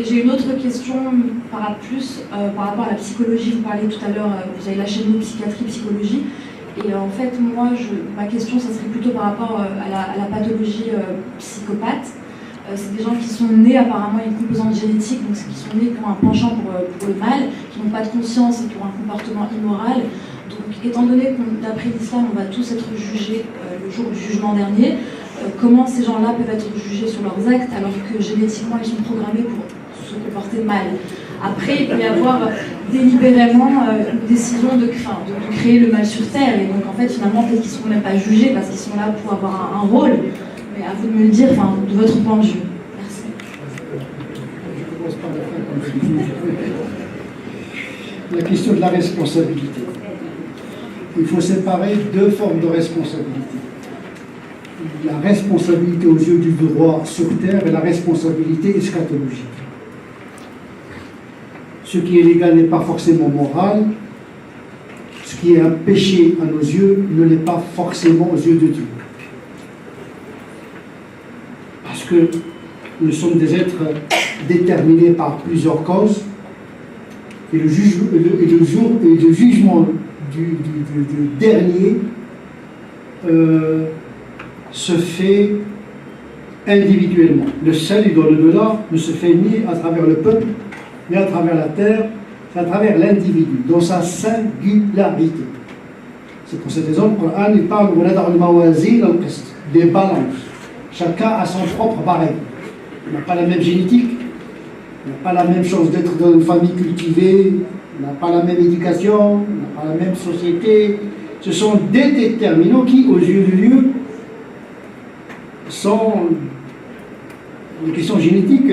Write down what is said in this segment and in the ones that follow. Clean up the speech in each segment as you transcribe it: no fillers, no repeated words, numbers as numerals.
J'ai une autre question par rapport à la psychologie. Vous parliez tout à l'heure, vous avez la chaîne psychiatrie, psychologie. Et en fait, moi, ma question, ça serait plutôt par rapport à la pathologie psychopathe. C'est des gens qui sont nés apparemment avec une composante génétique, donc qui sont nés qui ont un penchant pour le mal, qui n'ont pas de conscience et qui ont un comportement immoral. Donc, étant donné que d'après l'islam, on va tous être jugés le jour du jugement dernier, comment ces gens-là peuvent être jugés sur leurs actes alors que génétiquement ils sont programmés pour se comporter mal? Après, il peut y avoir délibérément une décision de créer le mal sur Terre. Et donc, en fait, finalement, peut-être qu'ils ne seront même pas jugés parce qu'ils sont là pour avoir un rôle. Mais à vous de me le dire, de votre point de vue. Merci. Je commence par la fin comme je dis. La question de la responsabilité. Il faut séparer deux formes de responsabilité. La responsabilité aux yeux du droit sur terre et la responsabilité eschatologique. Ce qui est légal n'est pas forcément moral. Ce qui est un péché à nos yeux ne l'est pas forcément aux yeux de Dieu. Parce que nous sommes des êtres déterminés par plusieurs causes et le jugement du dernier se fait individuellement. Le salut dans l'au-delà ne se fait ni à travers le peuple, ni à travers la terre, c'est à travers l'individu, dans sa singularité. C'est pour cette raison que le Coran il parle des balances. Chacun a son propre barème. On n'a pas la même génétique, on n'a pas la même chance d'être dans une famille cultivée, on n'a pas la même éducation, on n'a pas la même société. Ce sont des déterminants qui, aux yeux de Dieu, sont des questions génétiques,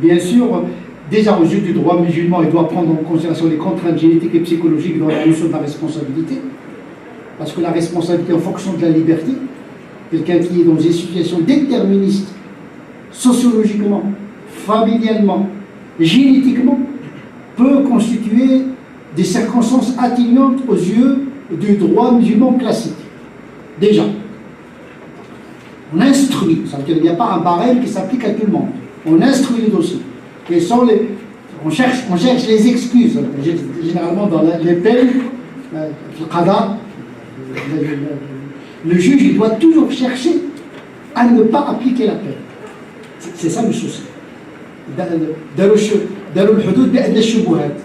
bien sûr. Déjà aux yeux du droit musulman, il doit prendre en considération les contraintes génétiques et psychologiques dans la notion de la responsabilité. Parce que la responsabilité en fonction de la liberté, quelqu'un qui est dans des situations déterministes, sociologiquement, familialement, génétiquement, peut constituer des circonstances atténuantes aux yeux du droit musulman classique. Déjà, on instruit, ça veut dire qu'il n'y a pas un barème qui s'applique à tout le monde. On instruit les dossiers. On cherche les excuses. Généralement, dans les peines, le qada, le juge il doit toujours chercher à ne pas appliquer la peine. C'est ça le souci.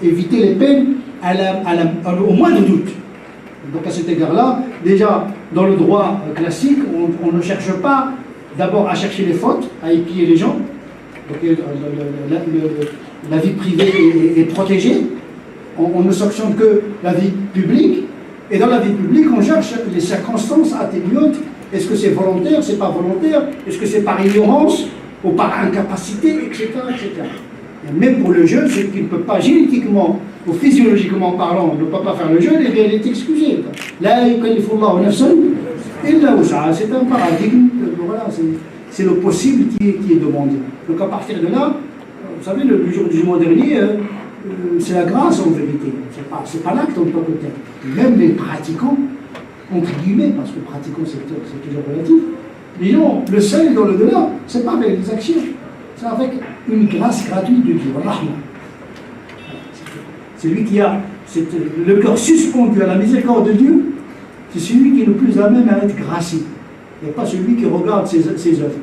Éviter les peines au moindre doute. Donc à cet égard-là, déjà dans le droit classique, on ne cherche pas d'abord à chercher les fautes, à épier les gens. Donc la vie privée est protégée. On ne sanctionne que la vie publique. Et dans la vie publique, on cherche les circonstances atténuantes. Est-ce que c'est volontaire, c'est pas volontaire? Est-ce que c'est par ignorance ou par incapacité, etc. etc. Et même pour le jeune, celui qui ne peut pas génétiquement ou physiologiquement parlant, ne peut pas faire le jeûne, eh bien il est excusé. La yukallifullahu nafsan illa wus'aha. C'est un paradigme, voilà, c'est le possible qui est demandé. Donc à partir de là, vous savez, le jour du jugement dernier, c'est la grâce en vérité. C'est pas l'acte en tant que tel. Même les pratiquants, entre guillemets, parce que pratiquant c'est toujours relatif, les gens, le seuil dans le delà, c'est pas avec les actions, c'est avec une grâce gratuite de Dieu, Rahma. C'est lui qui a le cœur suspendu à la miséricorde de Dieu, c'est celui qui est le plus à même à être gracié. Et pas celui qui regarde ses œuvres.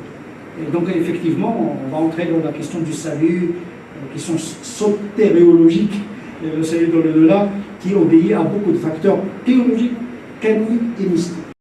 Et donc effectivement, on va entrer dans la question du salut, question sotéréologique, le salut dans le delà, qui obéit à beaucoup de facteurs théologiques, canoniques et mystiques.